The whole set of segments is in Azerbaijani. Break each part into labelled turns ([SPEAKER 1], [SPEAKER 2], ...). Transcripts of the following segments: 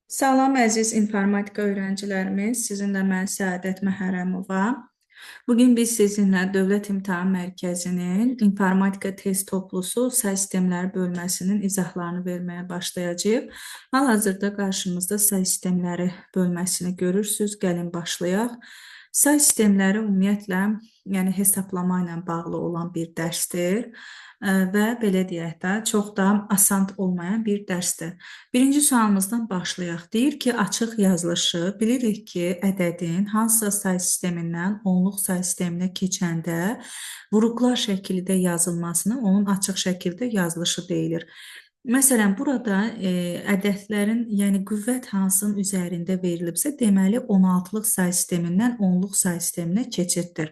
[SPEAKER 1] Salam əziz informatika öğrencilərimiz, sizinlə mən Səadət Məhərrəmova. Bugün biz sizinlə Dövlət İmtahan Mərkəzinin informatika test toplusu say sistemləri bölməsinin izahlarını verməyə başlayacağıq. Hal-hazırda qarşımızda say sistemləri bölməsini görürsünüz. Gəlin başlayaq. Say sistemləri ümumiyyətlə, yəni hesablama ilə bağlı olan bir dərsdir və belə deyək də, çox da asan olmayan bir dərsdir. Birinci sualımızdan başlayaq. Deyir ki, açıq yazılışı bilirik ki, ədədin hansısa say sistemindən onluq say sisteminə keçəndə vuruqlar şəkildə yazılmasını onun açıq şəkildə yazılışı deyilir. Məsələn, burada ədədlərin, yəni qüvvət hansının üzərində verilibsə, deməli 16-lıq say sistemindən 10-luq say sisteminə keçiddir.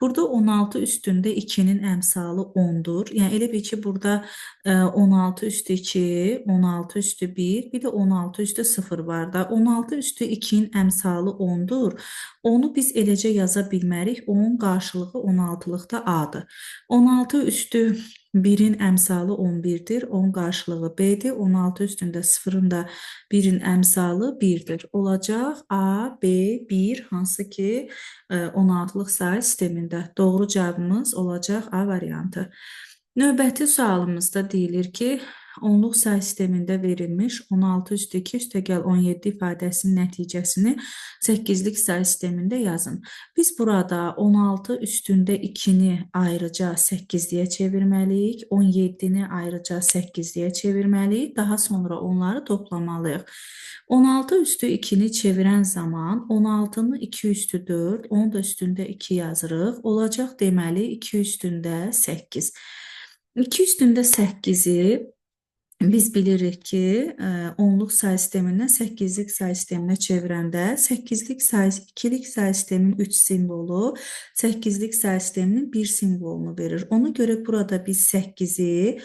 [SPEAKER 1] Burada 16 üstündə 2-nin əmsalı 10-dur. Yəni elə bil ki, burada 16 üstü 2, 16 üstü 1, bir də 16 üstü 0 var da. 16 üstü 2-nin əmsalı 10-dur. Onu biz eləcə yaza bilmərik. Onun qarşılığı 16-lıqda A-dır. 16 üstü 1-in əmsalı 11-dir. Onun qarşılığı B-dir. 16 üstündə 0-ın da 1-in əmsalı 1-dir. Olacaq A, B, 1, hansı ki 16-lıq say sistemində. Doğru cavabımız olacaq A variantı. Növbəti sualımızda deyilir ki, onluq say sistemində verilmiş 16 üstü 2 üstəgəl 17 ifadəsinin nəticəsini 8-lik say sistemində yazın. Biz burada 16 üstündə 2-ni ayrıca 8-liyə çevirməliyik, 17-ni ayrıca 8-liyə çevirməliyik, daha sonra onları toplamalıyıq. 16 üstü 2-ni çevirən zaman 16-nı 2 üstü 4, onu da üstündə 2 yazırıq. Olacaq deməli 2 üstündə 8. 2 üstündə 8-i biz bilirik ki, onluq say sistemindən 8-lik say sisteminə çevirəndə 8-lik say, 2-lik say sistemin 3 simvolu 8-lik say sisteminin 1 simvolunu verir. Ona görə burada biz 8-i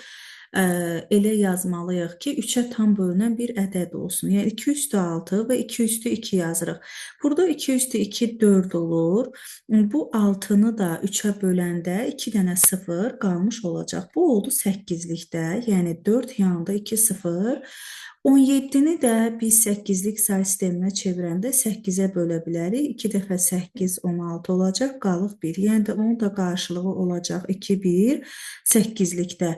[SPEAKER 1] elə yazmalıyıq ki, 3-ə tam bölünən bir ədəd olsun. Yəni 2 üstü 6 və 2 üstü 2 yazırıq. Burada 2 üstü 2 4 olur. Bu 6-nı da 3-ə böləndə 2 dənə 0 qalmış olacaq. Bu oldu 8-likdə, yəni 4 yanında 2 0. 17-ni də biz 8-lik say sisteminə çevirəndə 8-ə bölə bilərik. 2 dəfə 8 16 olacaq, qalıq 1. Yəni də onun da qarşılığı olacaq 2 1 8-likdə.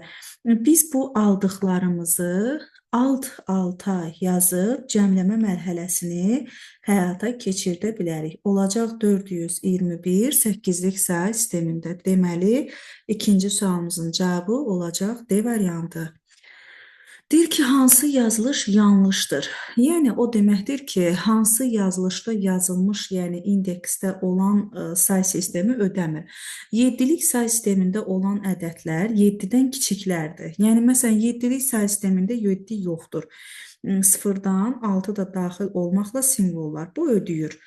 [SPEAKER 1] Biz bu aldıqlarımızı alt-alta yazıb cəmləmə mərhələsini həyata keçirdə bilərik. Olacaq 421 8-lik say sistemində. Deməli, ikinci sualımızın cavabı olacaq D variantı. Deyir ki, hansı yazılış yanlışdır? Yəni, o deməkdir ki, hansı yazılışda yazılmış, yəni indeksdə olan say sistemi ödəmir. 7-lik say sistemində olan ədədlər 7-dən kiçiklərdir. Yəni, məsələn, 7-lik say sistemində 7 yoxdur. 0-dan 6 da daxil olmaqla simvollar. Bu ödəyir.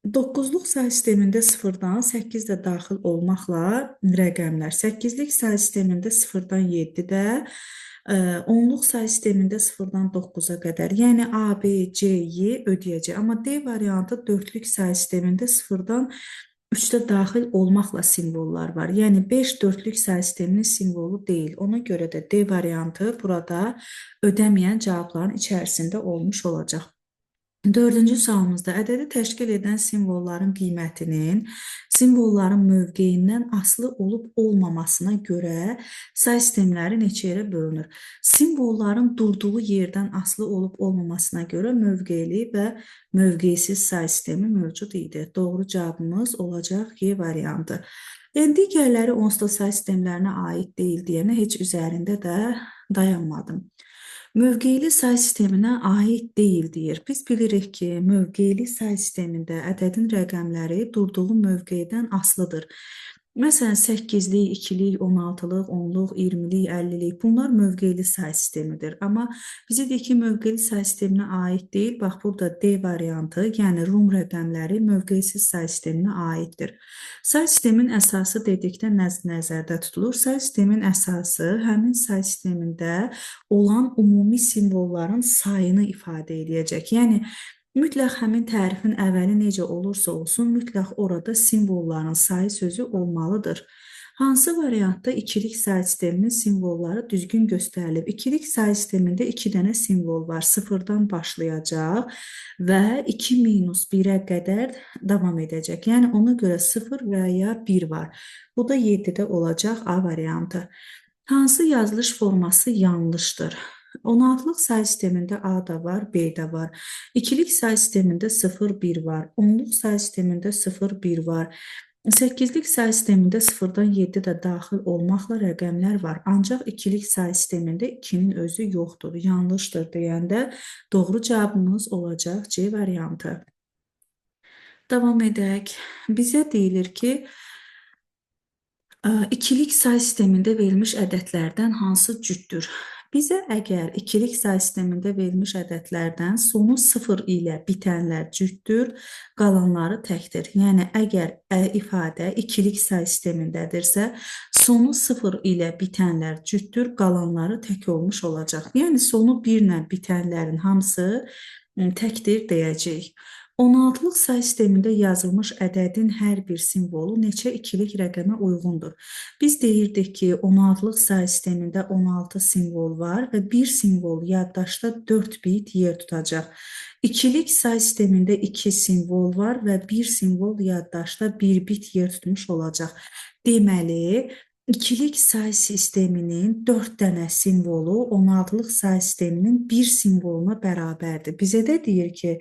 [SPEAKER 1] 9-luq say sistemində 0-dan 8 də daxil olmaqla rəqəmlər. 8-lik say sistemində 0-dan 7 də 10-luq say sistemində 0-dan 9-a qədər, yəni A, B, C, Y ödəyəcək. Amma D variantı 4-lük say sistemində 0-dan 3-də daxil olmaqla simvollar var. Yəni 5 4-lük say sisteminin simvolu deyil. Ona görə də D variantı burada ödəməyən cavabların içərisində olmuş olacaq. Dördüncü sualımızda ədədi təşkil edən simvolların qiymətinin simvolların mövqeyindən asılı olub olmamasına görə say sistemləri neçə yerə bölünür? Simvolların durduğu yerdən asılı olub olmamasına görə mövqeyli və mövqeysiz say sistemi mövcud idi. Doğru cavabımız olacaq Y variantı. Digərləri onsuz say sistemlərinə aid deyil deyənə heç üzərində də dayanmadım. Mövqeyli say sisteminə aid deyil deyir. Biz bilirik ki, mövqeyli say sistemində ədədin rəqəmləri durduğu mövqeydən asılıdır. Məsələn, 8-lik, 2-lik, 16-lıq, 10-luq, 20-lik, 50-lik bunlar mövqeyli say sistemidir. Amma bizə deyir ki, mövqeyli say sisteminə aid deyil. Bax, burada D variantı, yəni Rum rəqəmləri mövqeysiz say sisteminə aiddir. Say sistemin əsası dedikdə nəzərdə tutulur. Say sistemin əsası həmin say sistemində olan ümumi simvolların sayını ifadə edəcək. Yəni, mütləq həmin tərifin əvvəli necə olursa olsun, mütləq orada simvolların sayı sözü olmalıdır. Hansı variantda ikilik say sisteminin simvolları düzgün göstərilib? İkilik say sistemində 2 dənə simvol var. Sıfırdan başlayacaq və 2 minus 1-ə qədər davam edəcək. Yəni ona görə 0 və ya 1 var. Bu da 7-də olacaq A variantı. Hansı yazılış forması yanlışdır? 16-lıq say sistemində A da var, B də var. İkilik say sistemində 0, 1 var. 10-luq say sistemində 0, 1 var. 8-lik say sistemində 0-dan 7 də daxil olmaqla rəqəmlər var. Ancaq ikilik say sistemində 2-nin özü yoxdur. Yanlışdır deyəndə doğru cavabımız olacaq C variantı. Davam edək. Bizə deyilir ki, ikilik say sistemində verilmiş ədədlərdən hansı cütdür? Bizə əgər ikilik say sistemində verilmiş ədədlərdən sonu 0 ilə bitənlər cütdür, qalanları təkdir. Yəni, əgər ifadə ikilik say sistemindədirsə, sonu 0 ilə bitənlər cütdür, qalanları tək olmuş olacaq. Yəni, sonu 1 ilə bitənlərin hamısı təkdir deyəcəyik. 16-lıq say sistemində yazılmış ədədin hər bir simvolu neçə ikilik rəqəmə uyğundur? Biz deyirdik ki, 16-lıq say sistemində 16 simvol var və bir simvol yaddaşda 4 bit yer tutacaq. İkilik say sistemində 2 simvol var və bir simvol yaddaşda 1 bit yer tutmuş olacaq. Deməli, İkilik say sisteminin 4 dənə simvolu 16-lıq say sisteminin 1 simvoluna bərabərdir. Bizə də deyir ki,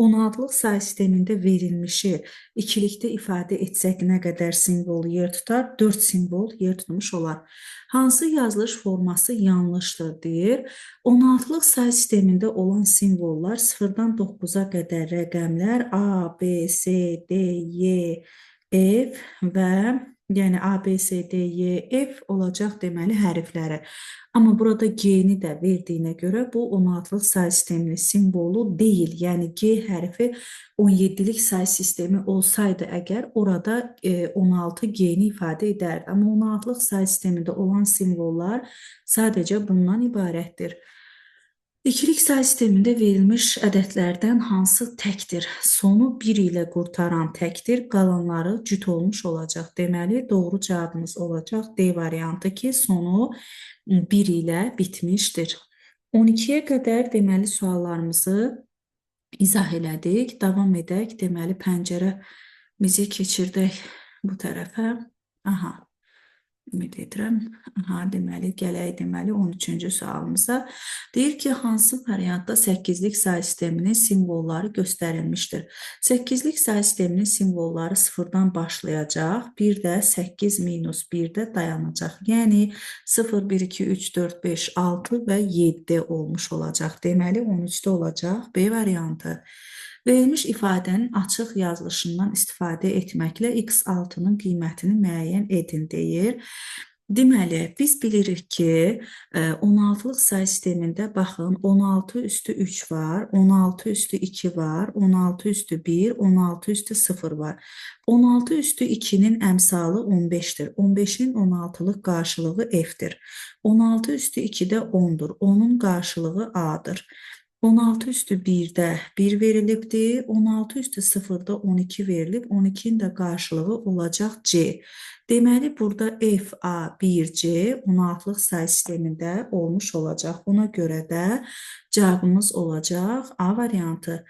[SPEAKER 1] 16-lıq say sistemində verilmişi ikilikdə ifadə etsək nə qədər simvol yer tutar? 4 simvol yer tutmuş olar. Hansı yazılış forması yanlışdır deyir. 16-lıq say sistemində olan simvollar 0-dan 9-a qədər rəqəmlər A, B, C, D, Y, F və yəni A, B, C, D, Y, F olacaq deməli hərfləri. Amma burada G-ni də verdiyinə görə bu 16-lıq say sisteminin simvolu deyil. Yəni G hərfi 17-lik say sistemi olsaydı əgər orada 16 G-ni ifadə edərdi. Amma 16-lıq say sistemində olan simvollar sadəcə bundan ibarətdir. İkilik say sistemində verilmiş ədədlərdən hansı təkdir? Sonu 1 ilə qurtaran təkdir, qalanları cüt olmuş olacaq. Deməli, doğru cavabımız olacaq D variantı ki, sonu 1 ilə bitmişdir. 12-yə qədər deməli suallarımızı izah elədik. Davam edək. Deməli, pəncərəmizi keçirdək bu tərəfə. Aha. Ümid edirəm. Deməli, gələk 13-cü sualımıza. Deyir ki, hansı variantda 8-lik say sisteminin simvolları göstərilmişdir? 8-lik say sisteminin simvolları 0-dan başlayacaq, bir də 8 minus 1-də dayanacaq. Yəni, 0, 1, 2, 3, 4, 5, 6 və 7 olmuş olacaq. Deməli, 13-də olacaq B variantı. Verilmiş ifadənin açıq yazılışından istifadə etməklə x6-nın qiymətini müəyyən edin deyir. Deməli, biz bilirik ki, 16-lıq say sistemində baxın, 16 üstü 3 var, 16 üstü 2 var, 16 üstü 1, 16 üstü 0 var. 16 üstü 2-nin əmsalı 15-dir. 15-in 16-lıq qarşılığı F-dir. 16 üstü 2-də 10-dur. Onun qarşılığı A-dır. 16 üstü 1-də 1 verilibdir, 16 üstü 0-da 12 verilib, 12-nin də qarşılığı olacaq C. Deməli, burada F, A, 1, C 16-lıq say sistemində olmuş olacaq. Ona görə də cavabımız olacaq A variantı.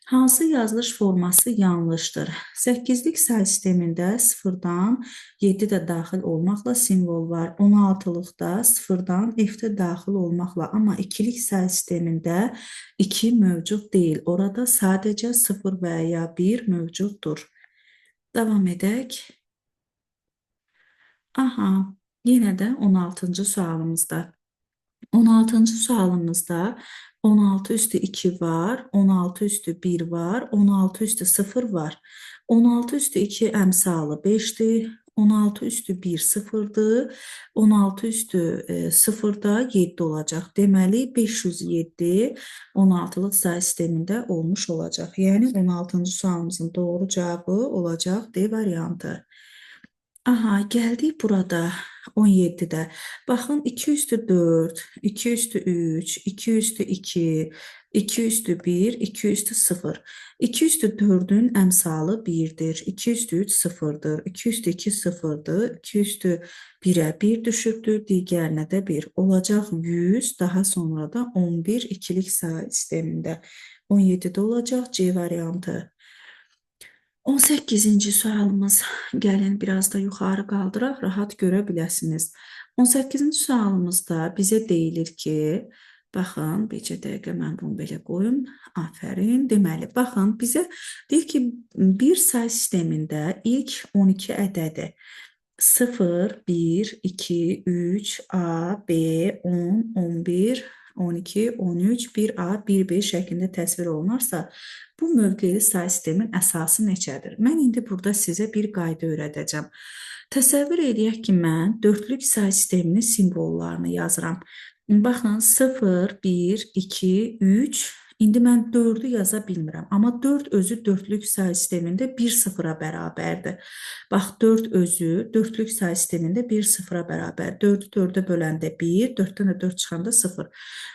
[SPEAKER 1] Hansı yazılış forması yanlışdır? 8-lik say sistemində 0-dan 7 də daxil olmaqla simvol var. 16-lıqda 0-dan F-də daxil olmaqla. Amma ikilik say sistemində 2 mövcud deyil. Orada sadəcə 0 və ya 1 mövcuddur. Davam edək. Yenə də 16-cı sualımızda. 16-cı sualımızda 16 üstü 2 var, 16 üstü 1 var, 16 üstü 0 var. 16 üstü 2 əmsalı 5-dir, 16 üstü 1 0-dır, 16 üstü 0-da 7 olacaq. Deməli, 507 16-lıq say sistemində olmuş olacaq. Yəni, 16-cı sualımızın doğru cavabı olacaq D variantı. Gəldik burada 17-də. Baxın, 2 üstü 4, 2 üstü 3, 2 üstü 2, 2 üstü 1, 2 üstü 0. 2 üstü 4'ün əmsalı 1'dir. 2 üstü 3 0'dır. 2 üstü 2 0'dır. 2 üstü 1'ə 1 düşübdür. Digərinə də 1. Olacaq 100, daha sonra da 11 ikilik sayı sistemində. 17'də olacaq C variantı. 18-ci sualımız. Gəlin biraz da yuxarı qaldıraq, rahat görə biləsiniz. 18-ci sualımızda bizə deyilir ki, baxın, bircə dəqiqə mən bunu belə qoyum. Afərin. Deməli, baxın, bizə deyir ki, bir say sistemində ilk 12 ədədi 0, 1, 2, 3, A, B, 10, 11, 12, 13, 1A, 1B şəklində təsvir olunarsa, bu mövqeli say sistemin əsası neçədir? Mən indi burada sizə bir qayda öyrədəcəm. Təsəvvür edək ki, mən dörtlük say sisteminin simvollarını yazıram. Baxın, 0, 1, 2, 3. İndi mən 4'ü yaza bilmirəm. Amma 4 özü dörtlük say sistemində 1 sıfıra bərabərdir. Bax, 4 özü dörtlük say sistemində 1 sıfıra bərabər. 4'ü 4'ə böləndə 1, 4'dən də 4 çıxanda 0.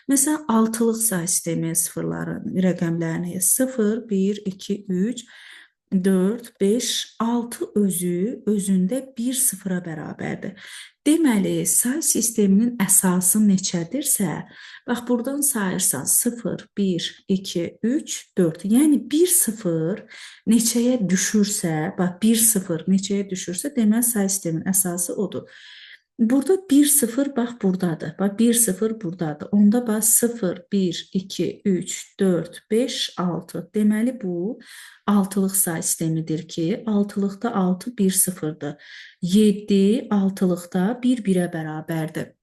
[SPEAKER 1] Məsələn, altılıq say sistemi sıfırların rəqəmlərini 0, 1, 2, 3, 4, 5, 6 özündə 1 sıfıra bərabərdir. Deməli, say sisteminin əsası neçədirsə, bax, buradan sayırsan 0, 1, 2, 3, 4. Yəni, 1 sıfır neçəyə düşürsə, bax, 1 sıfır neçəyə düşürsə, deməli, say sistemin əsası odur. Burada 1 sıfır bax buradadır. Bax 1 sıfır buradadır. Onda bax 0 1 2 3 4 5 6. Deməli bu altılıq say sistemidir ki, altılıqda 6 1 sıfırdır. 7 altılıqda 1 1-ə bərabərdir.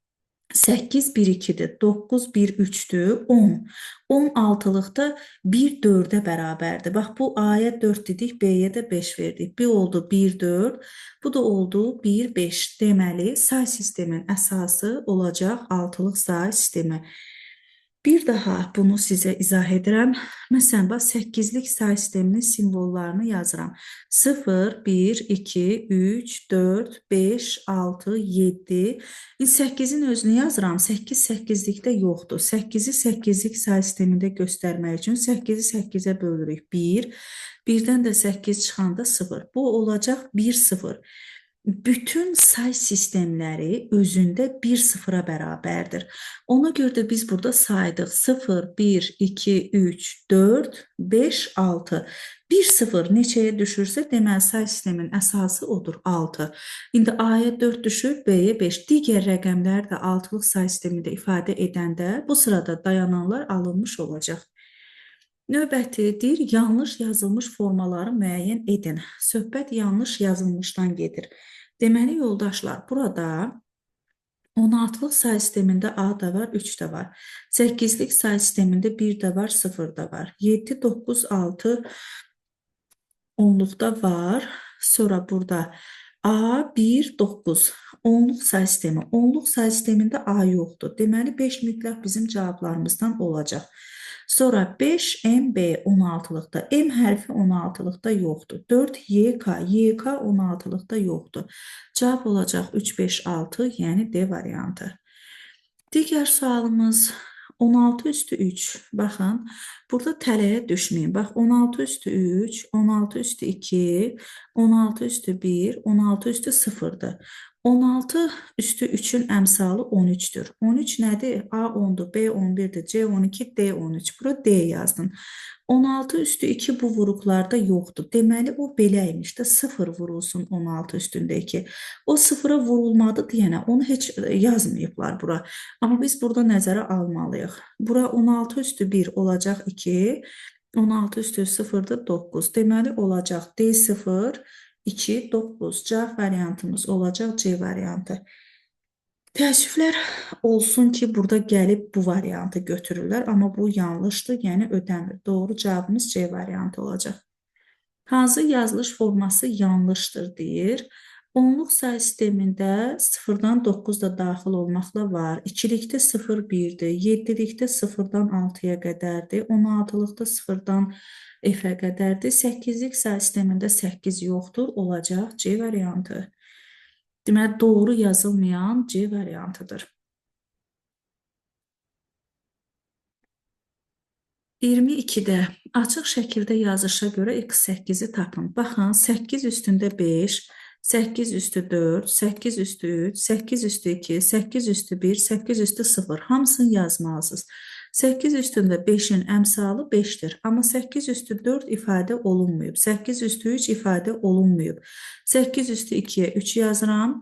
[SPEAKER 1] 8 1 2'dir. 9 1 3'dür. 10. 10 altılıqda 1 4'ə bərabərdir. Bax, bu A'ya 4 dedik, B'yə də 5 verdik. Bir oldu 1 4, bu da oldu 1 5. Deməli, say sistemin əsası olacaq altılıq say sistemi. Bir daha bunu sizə izah edirəm. Məsələn, bax, 8'lik say sisteminin simvollarını yazıram. 0, 1, 2, 3, 4, 5, 6, 7. 8'in özünü yazıram. 8 8'likdə yoxdur. 8'i 8'lik say sistemində göstərmək üçün 8'i 8'ə bölürük. 1. 1'dən də 8 çıxanda 0. Bu olacaq 1 0. Bütün say sistemləri özündə 1 sıfıra bərabərdir. Ona görə də biz burada saydıq 0, 1, 2, 3, 4, 5, 6. 1 sıfır neçəyə düşürsə, deməli say sistemin əsası odur 6. İndi A-ya 4 düşür, B-yə 5. Digər rəqəmlər də altılıq say sistemində ifadə edəndə bu sırada dayananlar alınmış olacaq. Növbəti deyir, yanlış yazılmış formaları müəyyən edin. Söhbət yanlış yazılmışdan gedir. Deməli, yoldaşlar, burada 16'lık say sistemində A da var, 3 də var. 8'lik say sistemində 1 də var, 0 da var. 7, 9, 6 onluqda var. Sonra burada A, 1, 9. Onluq say sistemi. Onluq say sistemində A yoxdur. Deməli, 5 mütləq bizim cavablarımızdan olacaq. Sonra 5 MB 16'lıqda, M hərfi 16'lıqda yoxdur. 4 YK, YK 16'lıqda yoxdur. Cavab olacaq 3, 5, 6, yəni D variantı. Digər sualımız 16 üstü 3. Baxın, burada tələyə düşməyin. Bax, 16 üstü 3, 16 üstü 2, 16 üstü 1, 16 üstü 0'dır. 16 üstü 3'ün əmsalı 13'dür. 13 nədir? A 10'dur, B 11'dir, C 12, D 13. Bura D yazdın. 16 üstü 2 bu vuruqlarda yoxdur. Deməli, o beləymiş də 0 vurulsun 16 üstündə 2. O 0'a vurulmadı deyənə onu heç yazmayıblar bura. Amma biz burada nəzərə almalıyıq. Bura 16 üstü 1 olacaq 2, 16 üstü 0'dır 9. Deməli, olacaq D 0, 2, 9. Cavab variantımız olacaq C variantı. Təəssüflər olsun ki, burada gəlib bu variantı götürürlər, amma bu yanlışdır, yəni ödəmir. Doğru cavabımız C variantı olacaq. Hansı yazılış forması yanlışdır deyir. Onluq say sistemində 0-dan 9 da daxil olmaqla var. 2-likdə 0 1-dir, 7-likdə 0-dan 6-ya qədərdir, 16-lıqda 0-dan F-ə qədərdir, 8-lik say sistemində 8 yoxdur, olacaq C variantı. Deməli, doğru yazılmayan C variantıdır. 22-də açıq şəkildə yazışa görə x8-i tapın. Baxın, 8 üstündə 5, 8 üstü 4, 8 üstü 3, 8 üstü 2, 8 üstü 1, 8 üstü 0. Hamısını yazmalısınız. 8 üstündə 5-in əmsalı 5-dir. Amma 8 üstü 4 ifadə olunmayıb. 8 üstü 3 ifadə olunmayıb. 8 üstü 2-yə 3 yazıram.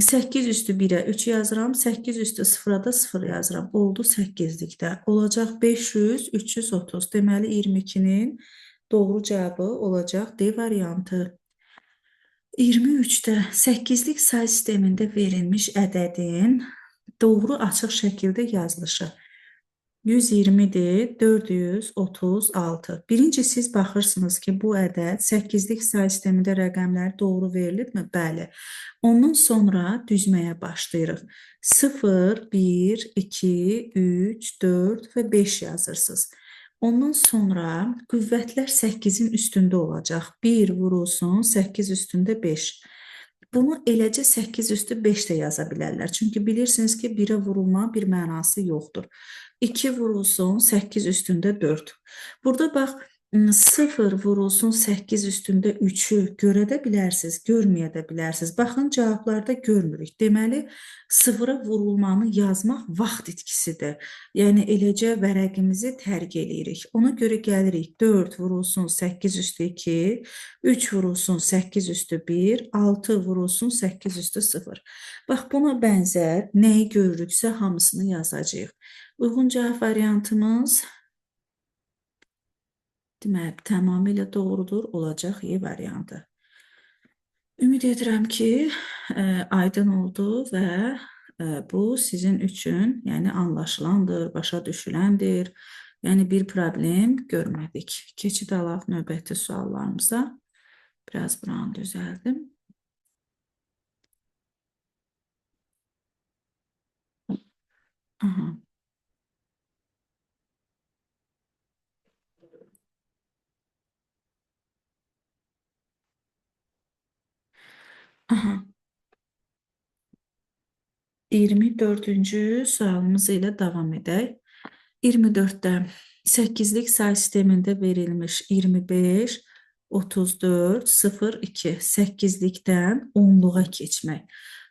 [SPEAKER 1] 8 üstü 1-ə 3 yazıram. 8 üstü 0-a da 0 yazıram. Oldu 8-likdə. Olacaq 500, 330. Deməli 22-nin doğru cavabı olacaq D variantı. 23-də 8-lik say sistemində verilmiş ədədin doğru açıq şəkildə yazılışı. 120-dir, 436. Birinci siz baxırsınız ki, bu ədəd 8-lik say sistemində rəqəmlər doğru verilibmi? Bəli. Ondan sonra düzməyə başlayırıq. 0, 1, 2, 3, 4 və 5 yazırsınız. Ondan sonra qüvvətlər 8-in üstündə olacaq. 1 vurulsun, 8 üstündə 5. Bunu eləcə 8 üstü 5 də yaza bilərlər. Çünki bilirsiniz ki, 1-ə vurulma bir mənası yoxdur. 2 vurulsun 8 üstündə 4. Burada bax 0 vurulsun 8 üstündə 3-ü görə də bilərsiniz, görməyə də bilərsiniz. Baxın, cavablarda görmürük. Deməli, 0-a vurulmanı yazmaq vaxt itkisidir. Yəni, eləcə vərəqimizi tərk eləyirik. Ona görə gəlirik 4 vurulsun 8 üstü 2, 3 vurulsun 8 üstü 1, 6 vurulsun 8 üstü 0. Bax, buna bənzər nəyi görürüksə hamısını yazacağıq. Uyğun cavab variantımız deməli, tamamilə doğrudur, olacaq Y variantı. Ümid edirəm ki, aydın oldu və bu sizin üçün yəni anlaşılandır, başa düşüləndir. Yəni bir problem görmədik. Keçid alaq növbəti suallarımıza. Biraz buranı düzəldim. Aha. Aha. 24-cü sualımız ilə davam edək. 24-də 8-lik say sistemində verilmiş 25, 34, 0, 2, 8-likdən 10-luğa keçmək.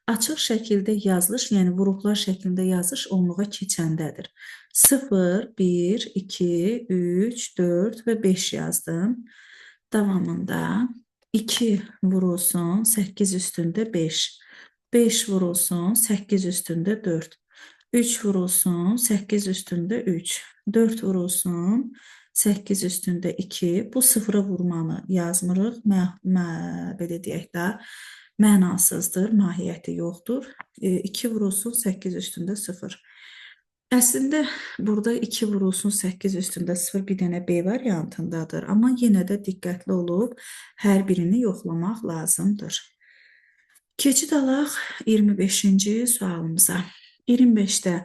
[SPEAKER 1] Açıq şəkildə yazılış, yəni vuruqlar şəklində yazılış 10-luğa keçəndədir. 0, 1, 2, 3, 4 və 5 yazdım. Davamında 2 vurulsun 8 üstündə 5. 5 vurulsun 8 üstündə 4. 3 vurulsun 8 üstündə 3. 4 vurulsun 8 üstündə 2. Bu sıfıra vurmanı yazmırıq. Belə deyək də, mənasızdır, mahiyyəti yoxdur. 2 vurulsun 8 üstündə 0. Əslində, burada 2 vurulsun 8 üstündə 0 bir dənə B variantındadır. Amma yenə də diqqətli olub, hər birini yoxlamaq lazımdır. Keçid alaq 25-ci sualımıza. 25-də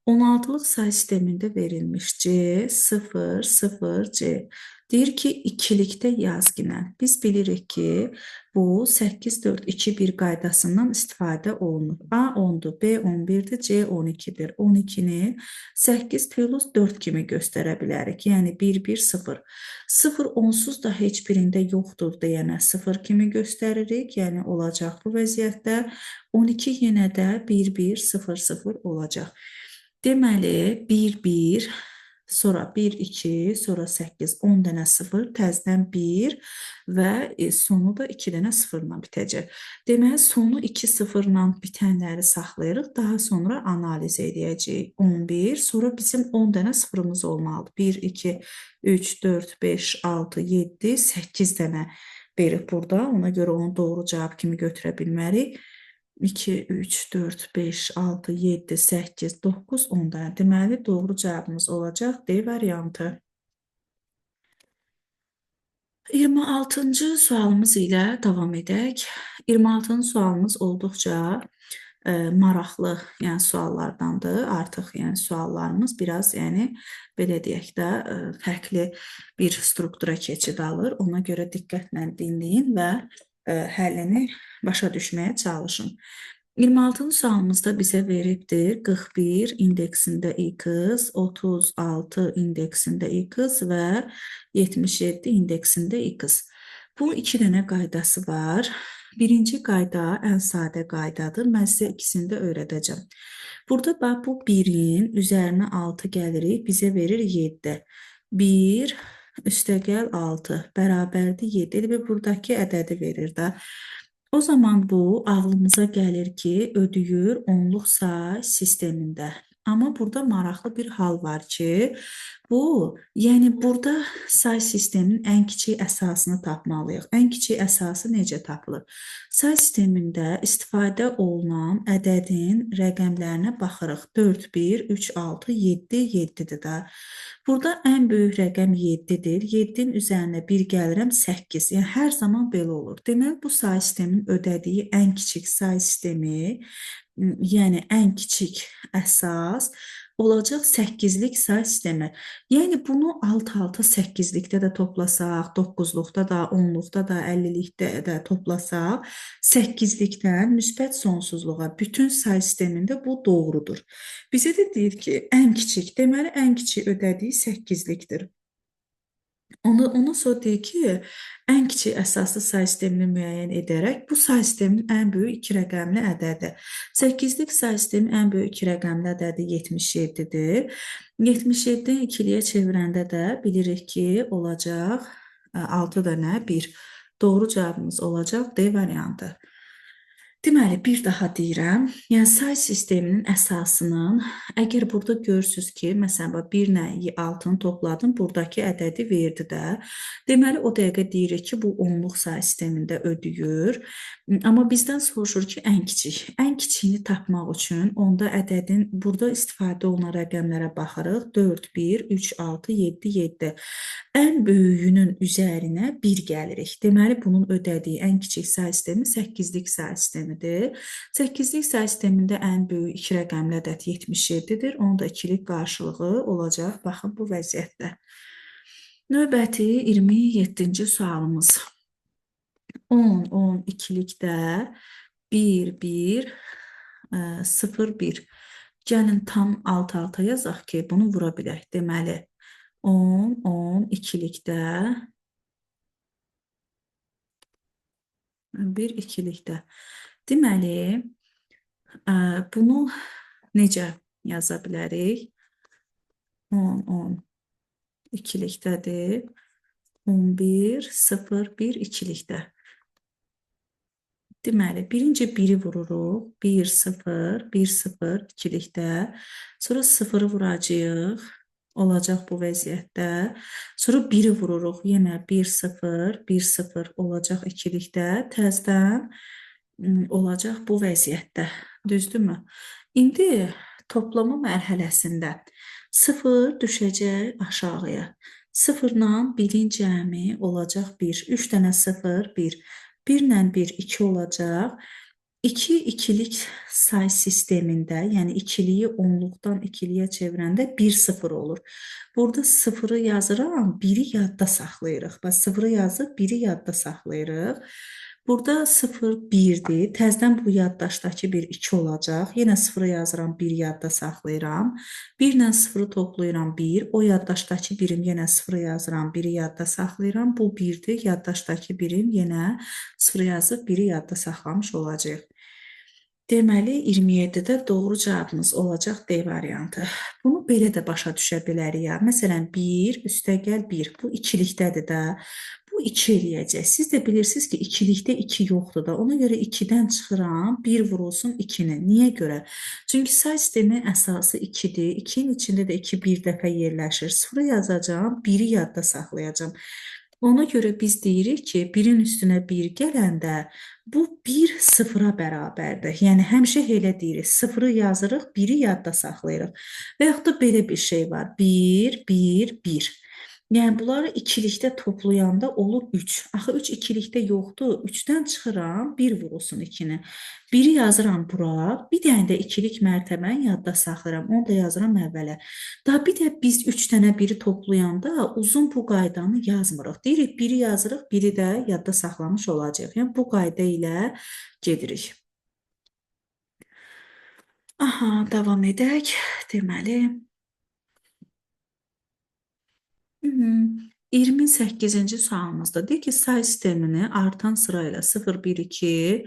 [SPEAKER 1] 16-lıq say sistemində verilmiş C, 0, 0, C. Deyir ki, ikilikdə yazginən. Biz bilirik ki, bu 8, 4, 2, 1 qaydasından istifadə olunur. A 10-dur, B 11-dir, C 12-dir. 12-ni 8 plus 4 kimi göstərə bilərik. Yəni 1, 1, 0. 0 onsuz da heç birində yoxdur deyənə 0 kimi göstəririk. Yəni olacaq bu vəziyyətdə. 12 yenə də 1, 1, 0, 0 olacaq. Deməli, 1, 1, sonra 1, 2, sonra 8, 10 dənə 0, təzdən 1 və sonu da 2 dənə 0 ilə bitəcək. Deməli, sonu 2 0-la bitənləri saxlayırıq, daha sonra analiz edəcəyik. 11, sonra bizim 10 dənə 0-ımız olmalıdır. 1, 2, 3, 4, 5, 6, 7, 8 dənə verib burada. Ona görə onu doğru cavab kimi götürə bilmərik. 2, 3, 4, 5, 6, 7, 8, 9, 10 dənə. Deməli, doğru cavabımız olacaq D variantı. 26-cı sualımız ilə davam edək. 26-cı sualımız olduqca maraqlı, yəni suallardandır. Artıq yəni suallarımız biraz, yəni belə deyək də, fərqli bir struktura keçid alır. Ona görə diqqətlə dinləyin və həllini başa düşməyə çalışın. 26-cı sualımızda bizə veribdir 41 indeksində x, 36 indeksində x və 77 indeksində x. Bu iki dənə qaydası var. Birinci qayda ən sadə qaydadır. Mən sizə ikisini də öyrədəcəm. Burada bax bu 1-in üzərinə 6 gəlirik, bizə verir 7. 1 üstəgəl 6 bərabərdir 7. Və buradakı ədədi verir də. O zaman bu ağlımıza gəlir ki, ödəyür onluq say sistemində. Amma burada maraqlı bir hal var ki, yəni burada say sisteminin ən kiçik əsasını tapmalıyıq. Ən kiçik əsası necə tapılır? Say sistemində istifadə olunan ədədin rəqəmlərinə baxırıq. 4, 1, 3, 6, 7, 7-dir də. Burada ən böyük rəqəm 7-dir. 7-nin üzərinə 1 gəlirəm 8. Yəni hər zaman belə olur. Deməli bu say sistemin ödədiyi ən kiçik say sistemi, yəni ən kiçik əsas olacaq 8-lik say sistemi. Yəni bunu 6-6 8-likdə də toplasaq, 9-luqda da, 10-luqda da, 50-likdə də toplasaq, 8-likdən müsbət sonsuzluğa bütün say sistemində bu doğrudur. Bizə də deyir ki, ən kiçik, deməli ən kiçik ödədiyi 8-likdir. Ondan sonra deyir ki, ən kiçik əsaslı say sistemini müəyyən edərək bu say sisteminin ən böyük iki rəqəmli ədədi. 8-lik say sistemin ən böyük iki rəqəmli ədədi 77-dir. 77-dən 2-liyə çevirəndə də bilirik ki, olacaq 6 dənə 1. Doğru cavabımız olacaq D variantı. Deməli, bir daha deyirəm, yəni say sisteminin əsasının, əgər burada görürsünüz ki, məsələn, 1 ilə 6-nı topladım, buradakı ədədi verdi də. Deməli, o dəqiqə deyirik ki, bu onluq say sistemində ödəyür. Amma bizdən soruşur ki, ən kiçik. Ən kiçiyini tapmaq üçün onda ədədin burada istifadə olunan rəqəmlərə baxırıq. 4, 1, 3, 6, 7, 7. Ən böyüyünün üzərinə 1 gəlirik. Deməli, bunun ödədiyi ən kiçik say sistemi 8-lik say sistemidir. 8-lik say sistemində ən böyük iki rəqəmli ədəd 77-dir. Onun da ikilik qarşılığı olacaq. Baxın bu vəziyyətdə. Növbəti 27-ci sualımız. 10, 10 ikilikdə 1, 1, 0, 1. Gəlin tam alt-alta yazaq ki, bunu vura bilək. Deməli, 10, 10 ikilikdə 1 ikilikdə. Deməli, bunu necə yaza bilərik? 10, 10 ikilikdədir. 11, 0, 1 ikilikdə. Deməli, birinci 1-i vururuq. 1, 0, 1, 0 ikilikdə. Sonra 0-ı vuracağıq. Olacaq bu vəziyyətdə. Sonra 1-i vururuq. Yenə 1, 0, 1, 0 olacaq ikilikdə. Təzədən olacaq bu vəziyyətdə. Düzdürmü? İndi toplama mərhələsində 0 düşəcək aşağıya. 0-dan 1-in cəmi olacaq 1. 3 dənə 0, 1. 1 ilə 1, 2 olacaq. 2 ikilik say sistemində, yəni ikiliyi onluqdan ikiliyə çevirəndə 1, 0 olur. Burada 0-ı yazıram, 1-i yadda saxlayırıq. Bax, 0-ı yazıb, 1-i yadda saxlayırıq. Burada 0, 1-dir. Təzədən bu yaddaşdakı 1, 2 olacaq. Yenə 0-ı yazıram, 1 yadda saxlayıram. 1 ilə 0-ı toplayıram, 1. O yaddaşdakı 1-im yenə 0-ı yazıram, 1-i yadda saxlayıram. Bu 1-dir. Yaddaşdakı 1-im yenə 0-ı yazıb, 1-i yadda saxlamış olacaq. Deməli, 27-də doğru cavabımız olacaq D variantı. Bunu belə də başa düşə bilərik ya. Məsələn, 1 üstəgəl 1. Bu ikilikdədir də. Bu 2 eləyəcək. Siz də bilirsiniz ki, ikilikdə 2 yoxdur da. Ona görə 2-dən çıxıram, 1 vurulsun 2-ni. Niyə görə? Çünki say sistemin əsası 2-dir. 2-nin içində də 2 bir dəfə yerləşir. 0-ı yazacağam, 1-i yadda saxlayacağam. Ona görə biz deyirik ki, 1-in üstünə 1 gələndə bu 1 0-a bərabərdir. Yəni, həmişə elə deyirik. 0-ı yazırıq, 1-i yadda saxlayırıq. Və yaxud da belə bir şey var. 1, 1, 1. Yəni, bunları ikilikdə toplayanda olur 3. Axı 3 ikilikdə yoxdur. 3-dən çıxıram, 1 vurulsun 2-ni. 1-i yazıram bura, bir dənə də ikilik mərtəbəni yadda saxlayıram. Onu da yazıram əvvələ. Daha bir də biz 3 dənə 1-i toplayanda uzun bu qaydanı yazmırıq. Deyirik, 1-i yazırıq, 1-i də yadda saxlamış olacaq. Yəni, bu qayda ilə gedirik. Aha, davam edək. Deməli, 28-ci sualımızda deyir ki, say sistemini artan sırayla 0, 1, 2.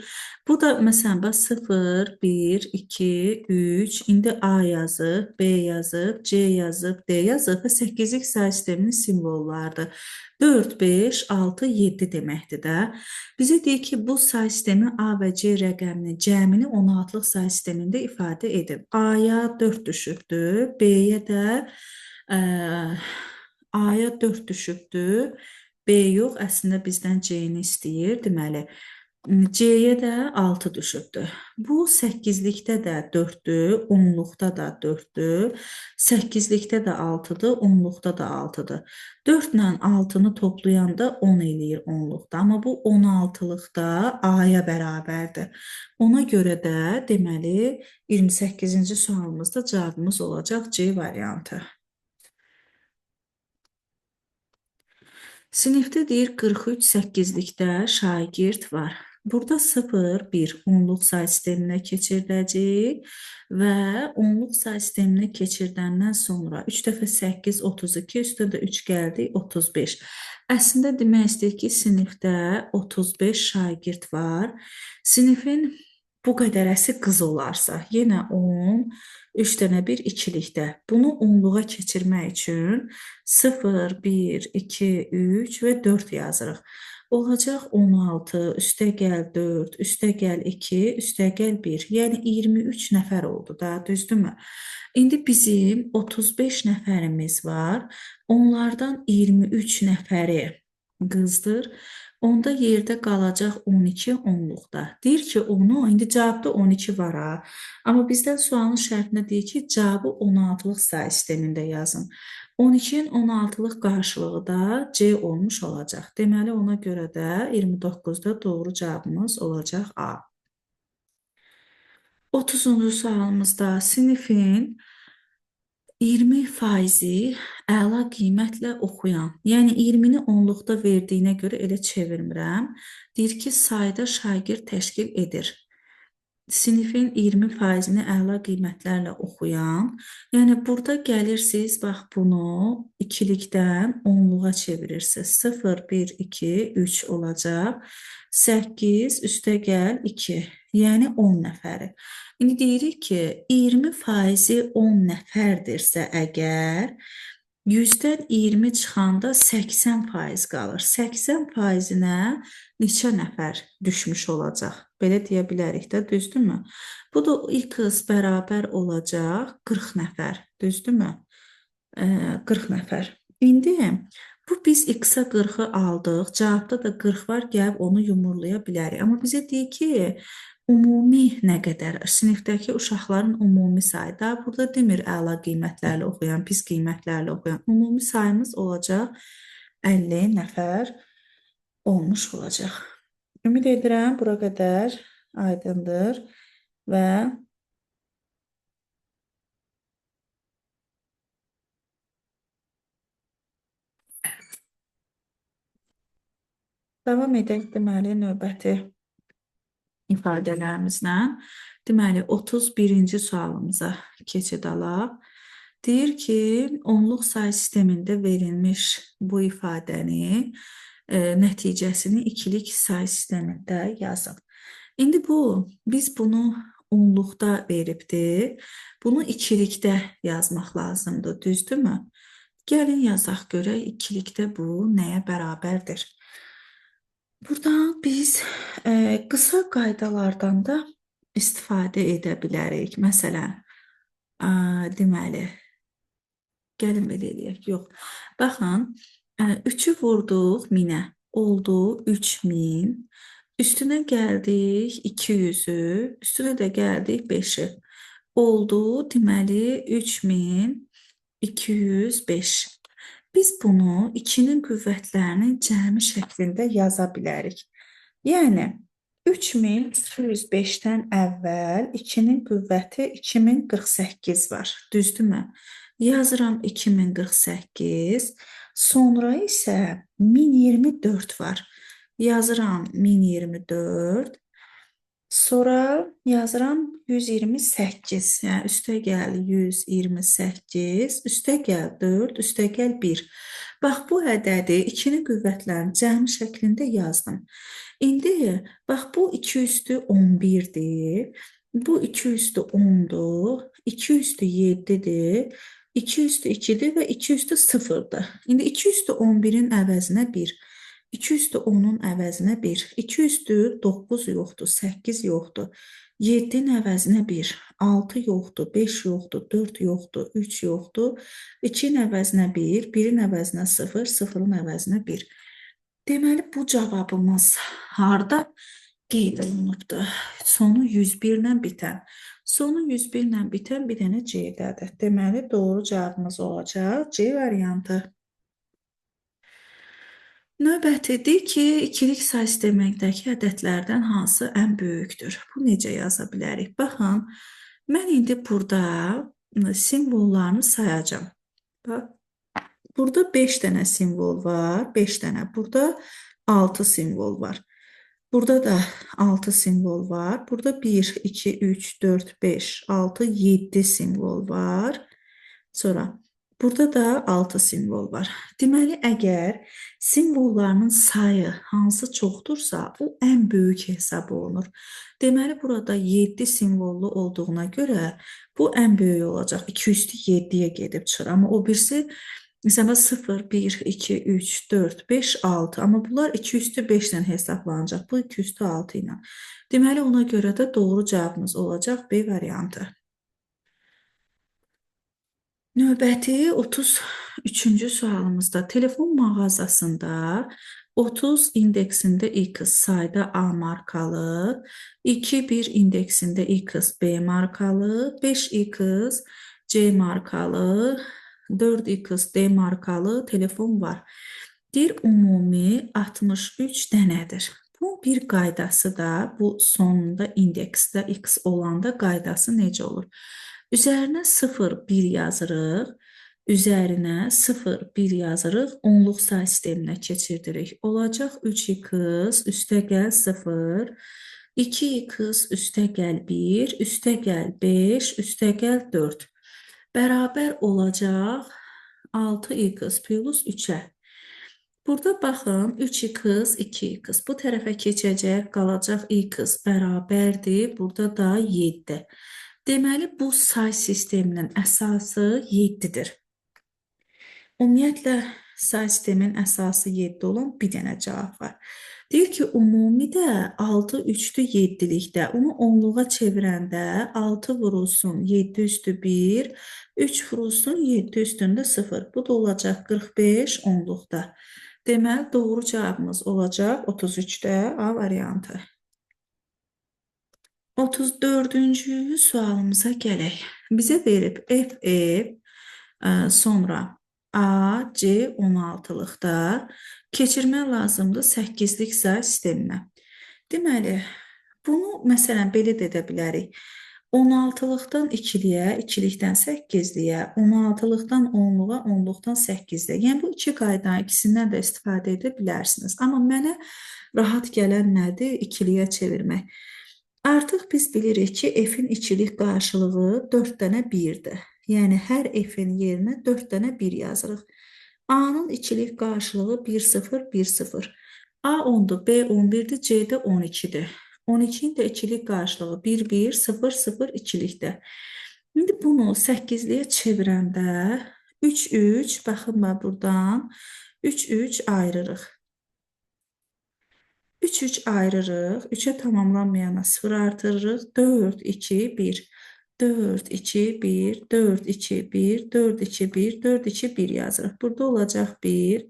[SPEAKER 1] Bu da məsələn bax 0, 1, 2, 3. İndi A yazıb, B yazıb, C yazıb, D yazıb və 8-lik say sisteminin simvollarıdır. 4, 5, 6, 7 deməkdir də. Bizə deyir ki, bu say sistemi A və C rəqəminin cəmini 16-lıq say sistemində ifadə edin. A-ya 4 düşübdür, B-yə də A-ya 4 düşübdür. B yox, əslində bizdən C-ni istəyir. Deməli, C-yə də 6 düşübdür. Bu 8-likdə də 4-dür, 10-luqda da 4-dür, 8-likdə də 6-dır, 10-luqda da 6-dır. 4 ilə 6-nı toplayanda 10 eləyir 10-luqda, amma bu 16-lıqda A-ya bərabərdir. Ona görə də deməli 28-ci sualımızda cavabımız olacaq C variantı. Sinifdə deyir 43 8-likdə şagird var. Burada 0, 1 onluq say sisteminə keçirdəcəyik və onluq say sisteminə keçirdəndən sonra 3 dəfə 8, 32, üstə də 3 gəldi, 35. Əslində demək istəyir ki, sinifdə 35 şagird var. Sinifin bu qədərəsi qız olarsa, yenə 10, 3 dənə bir ikilikdə. Bunu onluğa keçirmək üçün 0, 1, 2, 3 və 4 yazırıq. Olacaq 16, üstə gəl 4, üstə gəl 2, üstə gəl 1. Yəni 23 nəfər oldu da, düzdürmü? İndi bizim 35 nəfərimiz var. Onlardan 23 nəfəri qızdır. Onda yerdə qalacaq 12 onluqda. Deyir ki, onu, indi cavabda 12 var ha. Amma bizdən sualın şərtində deyir ki, cavabı 16-lıq say sistemində yazın. 12-nin 16-lıq qarşılığı da C olmuş olacaq. Deməli, ona görə də 29-da doğru cavabımız olacaq A. 30-cu sualımızda sinifin 20% əla qiymətlə oxuyan, yəni 20-ni onluqda verdiyinə görə elə çevirmirəm. Deyir ki, sayda şagird təşkil edir. Sinifin 20%-ni əla qiymətlərlə oxuyan, yəni burada gəlirsiniz, bax bunu ikilikdən onluğa çevirirsiniz. 0, 1, 2, 3 olacaq. 8, üstə gəl 2, yəni 10 nəfəri. İndi deyirik ki, 20% 10 nəfərdirsə əgər, 100-dən 20 çıxanda 80% qalır. 80%-nə neçə nəfər düşmüş olacaq? Belə deyə bilərik də, düzdürmü? Bu da x bərabər olacaq 40 nəfər, düzdürmü? 40 nəfər. İndi bu biz x-a 40-ı aldıq, cavabda da 40 var, gəlib onu yumurlaya bilərik. Amma bizə deyir ki, ümumi nə qədər? Sinifdəki uşaqların ümumi sayı da burada demir əla qiymətlərlə oxuyan, pis qiymətlərlə oxuyan. Ümumi sayımız olacaq 50 nəfər olmuş olacaq. Ümid edirəm bura qədər aydındır və davam edək deməli növbəti ifadələrimizlə. Deməli 31-ci sualımıza keçid alaq. Deyir ki, onluq say sistemində verilmiş bu ifadəni nəticəsini ikilik say sistemində yazın. İndi biz bunu onluqda veribdir. Bunu ikilikdə yazmaq lazımdır, düzdürmü? Gəlin yazaq görək ikilikdə bu nəyə bərabərdir? Buradan biz qısa qaydalardan da istifadə edə bilərik. Məsələn, deməli, gəlin belə eləyək. Yox. Baxın, 3-ü vurduq 1000-ə. Oldu 3000. Üstünə gəldik 200-ü. Üstünə də gəldik 5-i. Oldu, deməli, 3205. Biz bunu 2-nin qüvvətlərinin cəmi şəklində yaza bilərik. Yəni, 3205-dən əvvəl 2-nin qüvvəti 2048 var. Düzdürmü? Yazıram 2048, sonra isə 1024 var. Yazıram 1024, Sonra yazıram 128, yəni üstəgəl 128, üstəgəl 4, üstəgəl 1. Bax, bu ədədi 2-ni qüvvətlərin cəmi şəklində yazdım. İndi, bax, bu 2 üstü 11-dir, bu 2 üstü 10-dur, 2 üstü 7-dir, 2 üstü 2-dir və 2 üstü 0-dır. İndi 2 üstü 11-in əvəzinə 1. 2 üstü 10-un əvəzinə 1. 2 üstü 9 yoxdur, 8 yoxdur. 7-nin əvəzinə 1. 6 yoxdur, 5 yoxdur, 4 yoxdur, 3 yoxdur. 2-nin əvəzinə 1, 1-in əvəzinə 0, 0-ın əvəzinə 1. Deməli, bu cavabımız harda qeyd olunubdur? Sonu 101 ilə bitən. Sonu 101 ilə bitən bir dənə C-dədir. Deməli, doğru cavabımız olacaq C variantı. Növbətidir ki, ikilik say sistemindəki ədədlərdən hansı ən böyükdür? Bu necə yaza bilərik? Baxın, mən indi burada simvollarını sayacağım. Bax, burada 5 dənə simvol var, 5 dənə. Burada 6 simvol var. Burada da 6 simvol var. Burada 1, 2, 3, 4, 5, 6, 7 simvol var. Sonra burada da 6 simvol var. Deməli, əgər simvollarının sayı hansı çoxdursa, o ən böyük hesab olunur. Deməli, burada 7 simvollu olduğuna görə bu ən böyük olacaq. 2 üstü 7-yə gedib çıxır. Amma o birisi məsələn 0, 1, 2, 3, 4, 5, 6. Amma bunlar 2 üstü 5 ilə hesablanacaq. Bu 2 üstü 6 ilə. Deməli, ona görə də doğru cavabımız olacaq B variantı. Növbəti 33-cü sualımızda telefon mağazasında 30 indeksində X sayda A markalı, 2-1 indeksində X B markalı, 5X C markalı, 4X D markalı telefon var. Deyir, ümumi 63 dənədir. Bu bir qaydası da, bu sonunda indeksdə X olanda qaydası necə olur? Üzərinə 0, 1 yazırıq. Üzərinə 0, 1 yazırıq. Onluq say sisteminə keçirdirik. Olacaq 3x üstəgəl 0, 2x üstəgəl 1, üstəgəl 5, üstəgəl 4. Bərabər olacaq 6x plus 3-ə. Burada baxın, 3x, 2x. Bu tərəfə keçəcək, qalacaq x bərabərdir. Burada da 7. Deməli, bu say sisteminin əsası 7-dir. Ümumiyyətlə, say sistemin əsası 7 olan bir dənə cavab var. Deyir ki, ümumidə 6 3-dür 7-likdə. Onu onluğa çevirəndə 6 vurulsun 7 üstü 1, 3 vurulsun 7 üstündə 0. Bu da olacaq 45 onluqda. Deməli, doğru cavabımız olacaq 33-də A variantı. 34-cü sualımıza gələk. Bizə verib FF, sonra A, C 16-lıqda keçirmək lazımdır 8-lik say sisteminə. Deməli, bunu məsələn belə də edə bilərik. 16-lıqdan 2-liyə, 2-likdən 8-liyə, 16-lıqdan 10-luğa, 10-luqdan 8-liyə. Yəni, bu iki qaydanın ikisindən də istifadə edə bilərsiniz. Amma mənə rahat gələn nədir? 2-liyə çevirmək. Artıq biz bilirik ki, f-in ikilik qarşılığı 4 dənə 1-dir. Yəni, hər f-in yerinə 4 dənə 1 yazırıq. A-nın ikilik qarşılığı 1-0, 1-0. A 10-dur, B 11-dir, C də 12-dir. 12-nin də ikilik qarşılığı 1-1, 0-0 ikilikdir. İndi bunu 8-liyə çevirəndə 3-3, baxın mən buradan 3-3 ayırırıq. 3-3 ayırırıq. 3-ə tamamlanmayana 0 artırırıq. 4, 2, 1. 4, 2, 1, 4, 2, 1, 4, 2, 1, 4, 2, 1 yazırıq. Burada olacaq 1,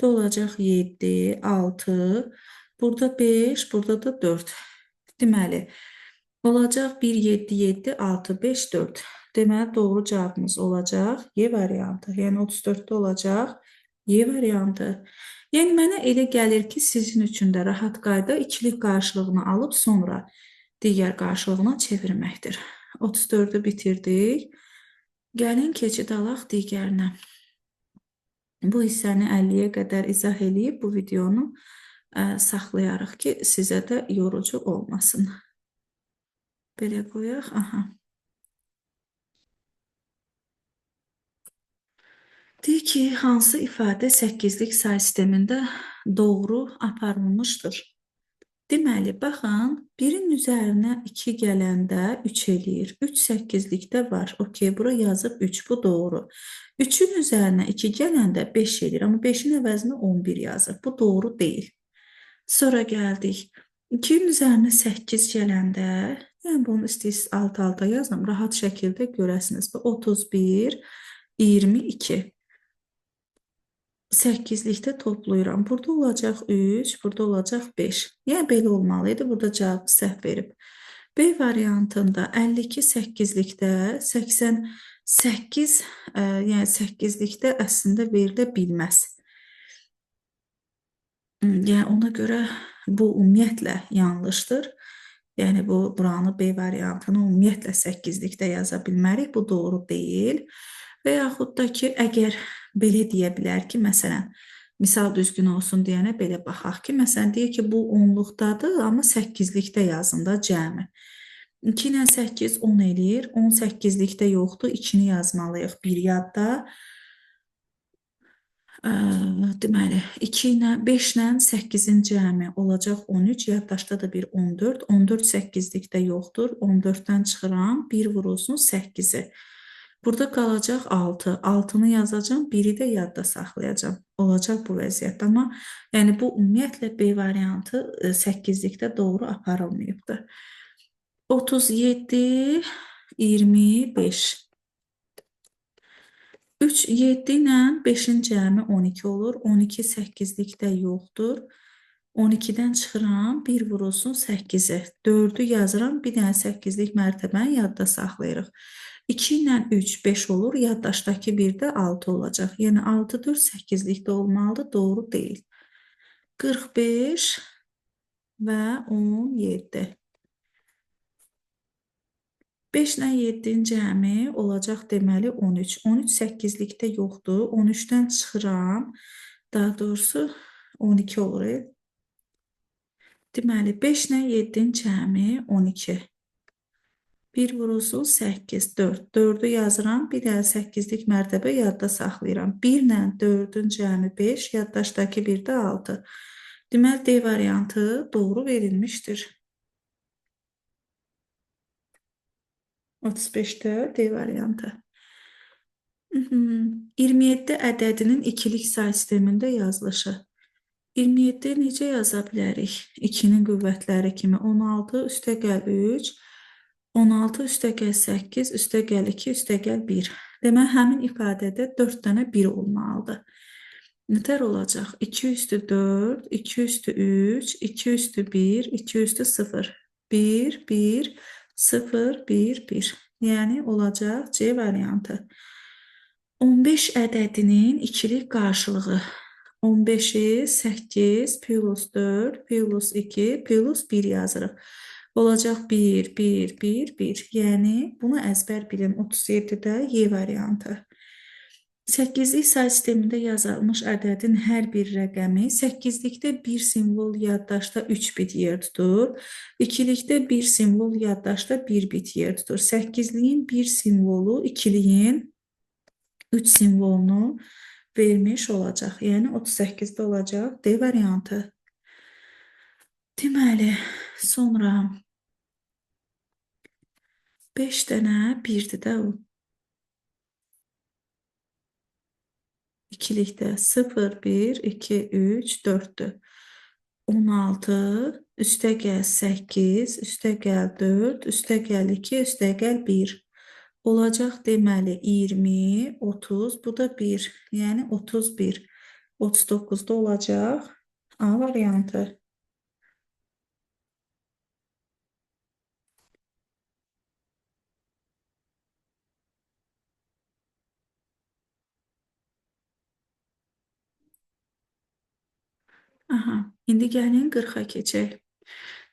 [SPEAKER 1] burada olacaq 7, 6, burada 5, burada da 4. Deməli, olacaq 1, 7, 7, 6, 5, 4. Deməli, doğru cavabımız olacaq Y variantı. Yəni, 34-də olacaq Y variantı. Yəni, mənə elə gəlir ki, sizin üçün də rahat qayda ikilik qarşılığını alıb sonra digər qarşılığına çevirməkdir. 34-ü bitirdik. Gəlin, keçid alaq digərinə. Bu hissəni 50-yə qədər izah eləyib bu videonu saxlayarıq ki, sizə də yorucu olmasın. Belə qoyaq. Aha. Deyir ki, hansı ifadə 8-lik say sistemində doğru aparılmışdır? Deməli, baxın, 1-in üzərinə 2 gələndə 3 eləyir. 3 8-likdə var. Okey, bura yazıb 3, bu doğru. 3-ün üzərinə 2 gələndə 5 eləyir. Amma 5-in əvəzinə 11 yazıb. Bu doğru deyil. Sonra gəldik. 2-nin üzərinə 8 gələndə, yəni bunu istəyirsiniz alt-alta yazın, rahat şəkildə görəsiniz. 31, 22. 8-likdə toplayıram. Burada olacaq 3, burada olacaq 5. Yəni belə olmalıydı. Burada cavab səhv verib. B variantında 52 8-likdə 88 yəni 8-likdə əslində verilə bilməz. Yəni ona görə bu ümumiyyətlə yanlışdır. Yəni buranı B variantını ümumiyyətlə 8-likdə yaza bilmərik. Bu doğru deyil. Və yaxud da ki, əgər belə deyə bilər ki, məsələn, misal düzgün olsun deyənə belə baxaq ki, məsələn, deyir ki, bu 10-luqdadır, amma 8-likdə yazın da cəmi. 2 ilə 8 10 eləyir, 18-likdə yoxdur, 2-ni yazmalıyıq bir yadda. Deməli, 2 ilə 5 ilə 8-in cəmi olacaq 13, yaddaşda da bir 14, 14 8-likdə yoxdur, 14-dən çıxıram, 1 vurulsun 8-i. Burada qalacaq 6. 6-nı yazacağım, 1-i də yadda saxlayacağım. Olacaq bu vəziyyətdə. Amma yəni bu ümumiyyətlə B variantı 8-likdə doğru aparılmayıbdır. 37, 25. 3, 7 ilə 5-in cəmi 12 olur. 12 8-likdə yoxdur. 12-dən çıxıram, 1 vurulsun 8-i. 4-ü yazıram, bir dənə 8-lik mərtəbəni yadda saxlayırıq. 2 ilə 3, 5 olur. Yaddaşdakı 1 də 6 olacaq. Yəni 6, 4, 8-likdə olmalıdır. Doğru deyil. 45 və 17. 5 ilə 7-in cəmi olacaq deməli 13. 13 8-likdə yoxdur. 13-dən çıxıram. Daha doğrusu 12 olur. Deməli 5 ilə 7-in cəmi 12. 1 vurulsun 8, 4. 4-ü yazıram, bir də 8-lik mərtəbə yadda saxlayıram. 1 ilə 4-ün cəmi 5, yaddaşdakı 1 də 6. Deməli, D variantı doğru verilmişdir. 35-də D variantı. 27 ədədinin ikilik say sistemində yazılışı. 27 necə yaza bilərik? 2-nin qüvvətləri kimi 16 üstəgəl 3, 16 üstəgəl 8, üstəgəl 2, üstəgəl 1. Demək, həmin ifadədə 4 dənə 1 olmalıdır. Nətər olacaq? 2 üstü 4, 2 üstü 3, 2 üstü 1, 2 üstü 0. 1, 1, 0, 1, 1. Yəni olacaq C variantı. 15 ədədinin ikilik qarşılığı. 15-i 8 plus 4 plus 2 plus 1 yazırıq. Olacaq 1, 1, 1, 1. Yəni, bunu əzbər bilin. 37-də Y variantı. 8-lik say sistemində yazılmış ədədin hər bir rəqəmi 8-likdə bir simvol yaddaşda 3 bit yer tutur. 2-likdə bir simvol yaddaşda 1 bit yer tutur. 8-liyin bir simvolu 2-liyin 3 simvolunu vermiş olacaq. Yəni 38-də olacaq D variantı. Deməli, sonra 5 dənə 1-dir də o. İkilikdə 0, 1, 2, 3, 4-dür. 16, üstəgəl 8, üstəgəl 4, üstəgəl 2, üstəgəl 1. Olacaq deməli 20, 30, bu da 1, yəni 31. 39-da olacaq A variantı. Aha, indi gəlin 40-a keçək.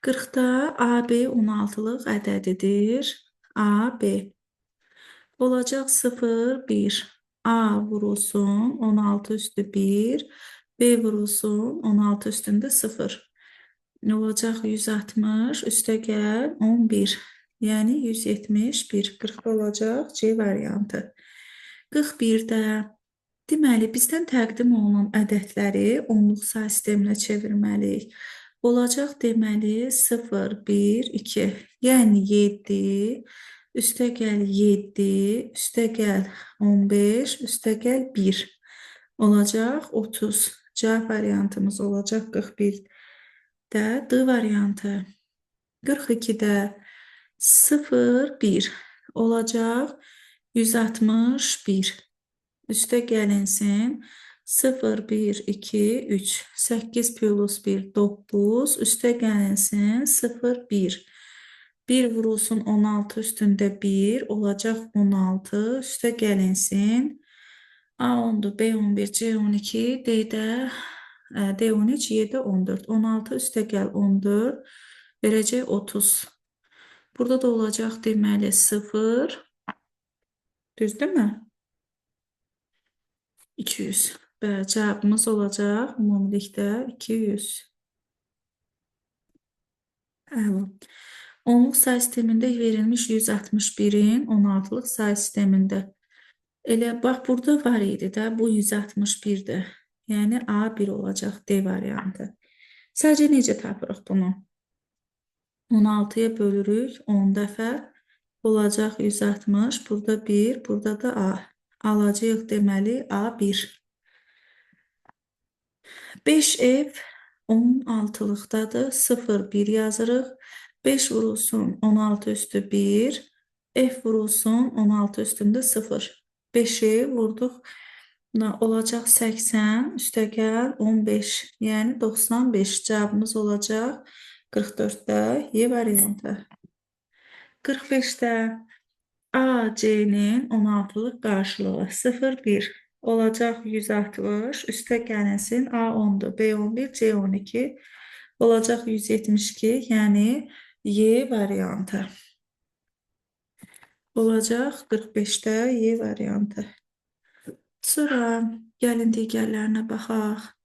[SPEAKER 1] 40-da AB 16-lıq ədədidir. AB olacaq 0, 1. A vurulsun 16 üstü 1. B vurulsun 16 üstündə 0. Olacaq 160 üstəgəl 11. Yəni 171, 40 olacaq C variantı. 41-də deməli bizdən təqdim olunan ədədləri onluq say sisteminə çevirməliyik. Olacaq deməli 0, 1, 2. Yəni 7 üstəgəl 7 üstəgəl 15 üstəgəl 1 olacaq 30. Cavab variantımız olacaq 41-də D variantı. 42-də 0, 1 olacaq 161. Üstə gəlinsin 0, 1, 2, 3. 8 plus 1, 9. Üstə gəlinsin 0, 1. 1 vurulsun 16 üstündə 1 olacaq 16. Üstə gəlinsin A10'dur, B11, C12, D'də D13, Y'də 14. 16 üstə gəl 14 verəcək 30. Burada da olacaq deməli 0. Düzdürmü? 200. Bəli, cavabımız olacaq ümumilikdə 200. Əla. Onluq say sistemində verilmiş 161-in 16-lıq say sistemində. Elə bax, burada var idi də, bu 161-dir. Yəni A1 olacaq D variantı. Sadəcə necə tapırıq bunu? 16-ya bölürük 10 dəfə. Olacaq 160, burada 1, burada da A. Alacağıq deməli A1. 5 ev 16-lıqdadır. 0, 1 yazırıq. 5 vurulsun 16 üstü 1. F vurulsun 16 üstündə 0. 5'i vurduq. Olacaq 80 üstəgəl 15. Yəni 95. Cavabımız olacaq 44-də Y variantı. 45-də AC-nin 16-lıq qarşılığı 0, 1 olacaq 160, üstə gəlinsin A10'dur, B11, C12 olacaq 172, yəni Y variantı. Olacaq 45-də Y variantı. Sonra gəlin digərlərinə baxaq.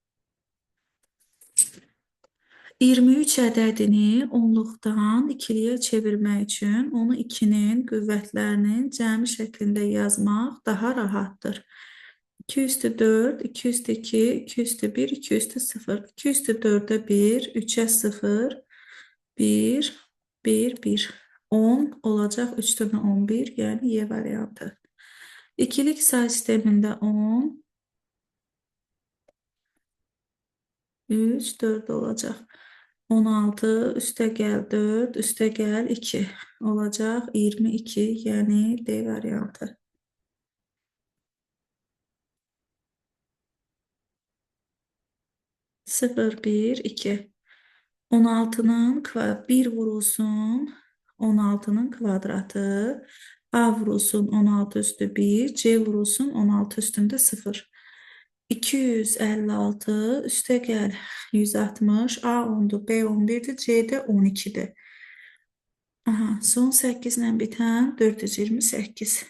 [SPEAKER 1] 23 ədədini onluqdan ikiliyə çevirmək üçün onu 2-nin qüvvətlərinin cəmi şəklində yazmaq daha rahatdır. 2 üstü 4, 2 üstü 2, 2 üstü 1, 2 üstü 0. 2 üstü 4'ə 1, 3'ə 0, 1, 1, 1. 10 olacaq 3 dənə 11, yəni Y variantı. İkilik say sistemində 10, 3, 4 olacaq. 16 üstəgəl 4 üstəgəl 2 olacaq 22, yəni D variantı. Sıfır, 1, 2. 16'nın 1 vurulsun 16'nın kvadratı. A vurulsun 16 üstü 1. C vurulsun 16 üstündə 0. 256 üstəgəl 160. A10'dur, B11'dir, C'də 12'dir. Aha, son 8 ilə bitən 428.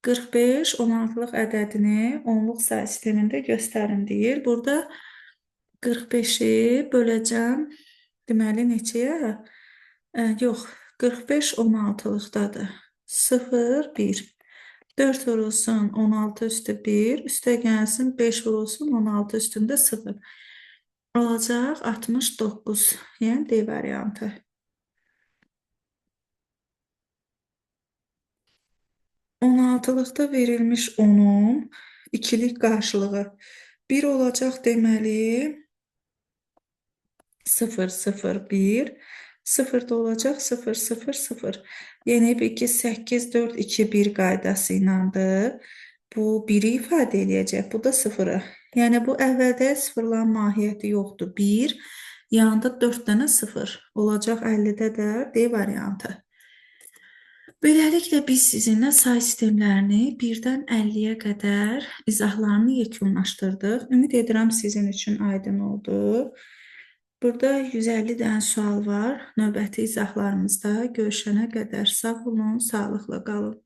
[SPEAKER 1] 45 16'lıq ədədini onluq say sistemində göstərin deyir. Burada 45'i böləcəm. Deməli neçəyə? Yox, 45 16'lıqdadır. 0, 1. 4 vurulsun 16 üstü 1. Üstə gəlsin 5 vurulsun 16 üstündə 0. Olacaq 69. Yəni D variantı. 16'lıqda verilmiş 10'un ikilik qarşılığı 1 olacaq deməli 0, 0, 1. 0 da olacaq 0, 0, 0. Yəni 2, 8, 4, 2, 1 qaydası ilədir. Bu 1'i ifadə eləyəcək, bu da 0'ı. Yəni bu əvvəldə sıfırların mahiyyəti yoxdur. 1, yanında 4 dənə 0 olacaq 50-də də D variantı. Beləliklə biz sizinlə say sistemlərini 1-dən 50-yə qədər izahlarını yekunlaşdırdıq. Ümid edirəm sizin üçün aydın oldu. Burada 150 dənə sual var. Növbəti izahlarımızda görüşənə qədər sağ olun, sağlıqla qalın.